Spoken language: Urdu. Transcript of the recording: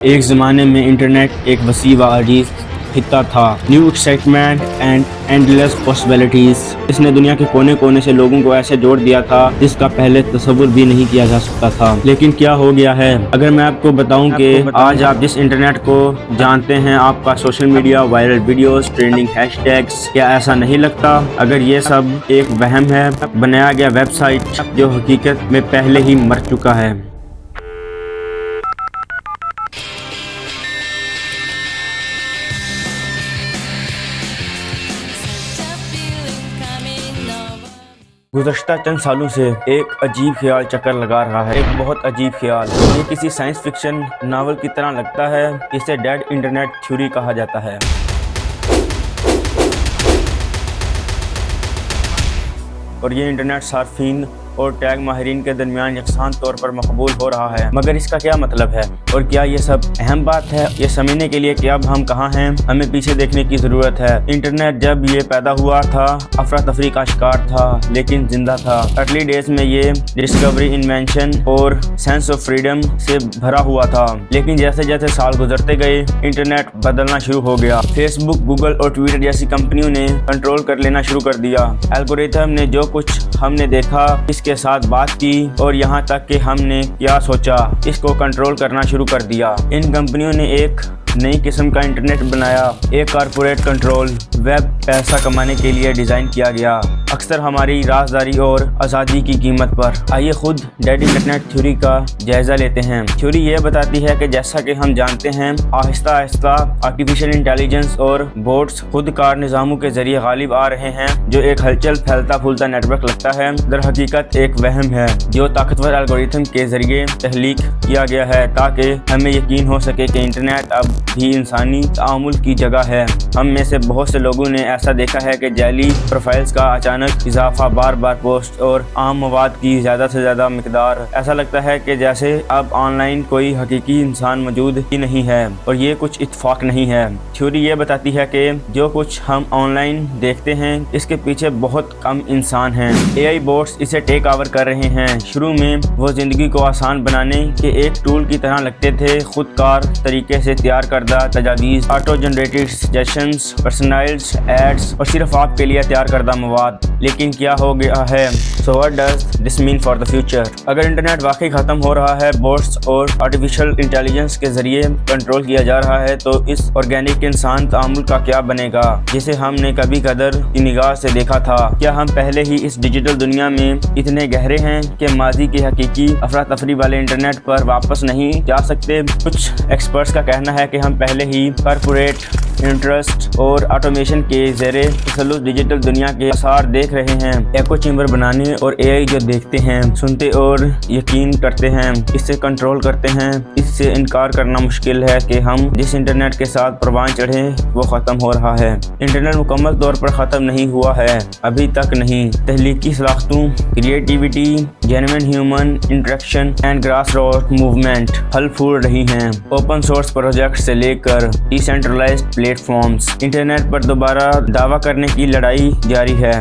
ایک زمانے میں انٹرنیٹ ایک وسیع و عریض خطہ تھا، new excitement and endless possibilities. اس نے دنیا کے کونے کونے سے لوگوں کو ایسے جوڑ دیا تھا جس کا پہلے تصور بھی نہیں کیا جا سکتا تھا۔ لیکن کیا ہو گیا ہے؟ اگر میں آپ کو بتاؤں کہ آج آپ جس انٹرنیٹ کو جانتے ہیں، آپ کا social media, viral videos, trending hash tags, کیا ایسا نہیں لگتا اگر یہ سب ایک وہم ہے، بنایا گیا ویب سائٹ جو حقیقت میں پہلے ہی مر چکا ہے؟ گزشتہ چند سالوں سے ایک عجیب خیال چکر لگا رہا ہے، ایک بہت عجیب خیال۔ یہ کسی سائنس فکشن ناول کی طرح لگتا ہے۔ اسے ڈیڈ انٹرنیٹ تھیوری کہا جاتا ہے۔ اور یہ انٹرنیٹ صارفین اور ٹیگ ماہرین کے درمیان یکساں طور پر مقبول ہو رہا ہے۔ مگر اس کا کیا مطلب ہے؟ اور کیا یہ سب اہم بات ہے؟ یہ سمجھنے کے لیے کہ اب ہم کہاں ہیں، ہمیں پیچھے دیکھنے کی ضرورت ہے۔ انٹرنیٹ جب یہ پیدا ہوا تھا، افراتفری کا شکار تھا، لیکن زندہ تھا۔ ارلی ڈیز میں یہ ڈسکوری، انوینشن اور سینس آف فریڈم سے بھرا ہوا تھا۔ لیکن جیسے جیسے سال گزرتے گئے، انٹرنیٹ بدلنا شروع ہو گیا۔ فیس بک، گوگل اور ٹویٹر جیسی کمپنیوں نے کنٹرول کر لینا شروع کر دیا۔ الگورتھم نے جو کچھ ہم نے دیکھا، اس کے ساتھ بات کی اور یہاں تک کہ ہم نے کیا سوچا، اس کو کنٹرول کرنا شروع کر دیا۔ ان کمپنیوں نے ایک نئی قسم کا انٹرنیٹ بنایا، ایک کارپوریٹ کنٹرول ویب پیسہ کمانے کے لیے ڈیزائن کیا گیا، اکثر ہماری رازداری اور آزادی کی قیمت پر۔ آئیے خود ڈیڈ انٹرنیٹ تھیوری کا جائزہ لیتے ہیں۔ تھیوری یہ بتاتی ہے کہ جیسا کہ ہم جانتے ہیں، آہستہ آہستہ آرٹیفیشل انٹیلیجنس اور بوٹس خود کار نظاموں کے ذریعے غالب آ رہے ہیں، جو ایک ہلچل پھیلتا پھولتا نیٹ ورک لگتا ہے، در حقیقت ایک وہم ہے جو طاقتور الگورتھم کے ذریعے تخلیق کیا گیا ہے تاکہ ہمیں یقین ہو سکے کہ انٹرنیٹ اب بھی انسانی تعامل کی جگہ ہے۔ ہم میں سے بہت سے لوگوں نے ایسا دیکھا ہے کہ جعلی پروفائلز کا اچانک اضافہ، بار بار پوسٹ اور عام مواد کی زیادہ سے زیادہ مقدار، ایسا لگتا ہے کہ جیسے اب آن لائن کوئی حقیقی انسان موجود ہی نہیں ہے، اور یہ کچھ اتفاق نہیں ہے۔ تھیوری یہ بتاتی ہے کہ جو کچھ ہم آن لائن دیکھتے ہیں، اس کے پیچھے بہت کم انسان ہیں۔ اے آئی بوٹس اسے ٹیک اوور کر رہے ہیں۔ شروع میں وہ زندگی کو آسان بنانے کے ایک ٹول کی طرح لگتے تھے، خود کار طریقے سے تیار کردہ تجاویز، auto generated suggestions, personalized ads اور صرف آپ کے لیے تیار کردہ مواد۔ لیکن کیا ہو گیا ہے؟ So what does this mean for the future؟ اگر انٹرنیٹ واقعی ختم ہو رہا ہے، بوٹس اور آرٹیفیشل انٹیلیجنس کے ذریعے کنٹرول کیا جا رہا ہے، تو اس آرگینک انسان تعامل کا کیا بنے گا جسے ہم نے کبھی قدر کی نگاہ سے دیکھا تھا؟ کیا ہم پہلے ہی اس ڈیجیٹل دنیا میں اتنے گہرے ہیں کہ ماضی کے حقیقی افراتفری والے انٹرنیٹ پر واپس نہیں جا سکتے؟ کچھ ایکسپرٹس کا کہنا ہے کہ ہم پہلے ہی کارپوریٹ انٹرسٹ اور آٹومیشن کے زیر تسلط ڈیجیٹل دنیا کے آثار دیکھ رہے ہیں۔ ایکو چیمبر بنانے اور اے آئی جو دیکھتے ہیں، سنتے اور یقین کرتے ہیں، اس سے کنٹرول کرتے ہیں۔ اس سے انکار کرنا مشکل ہے کہ ہم جس انٹرنیٹ کے ساتھ پروان چڑھے وہ ختم ہو رہا ہے۔ انٹرنیٹ مکمل طور پر ختم نہیں ہوا ہے، ابھی تک نہیں۔ تخلیقی صلاحیتوں، creativity, genuine human interaction and grass root movement پھل پھول رہی ہیں۔ اوپن سورس پروجیکٹ سے لے کر decentralised platforms, internet پر دوبارہ دعویٰ کرنے کی لڑائی جاری ہے۔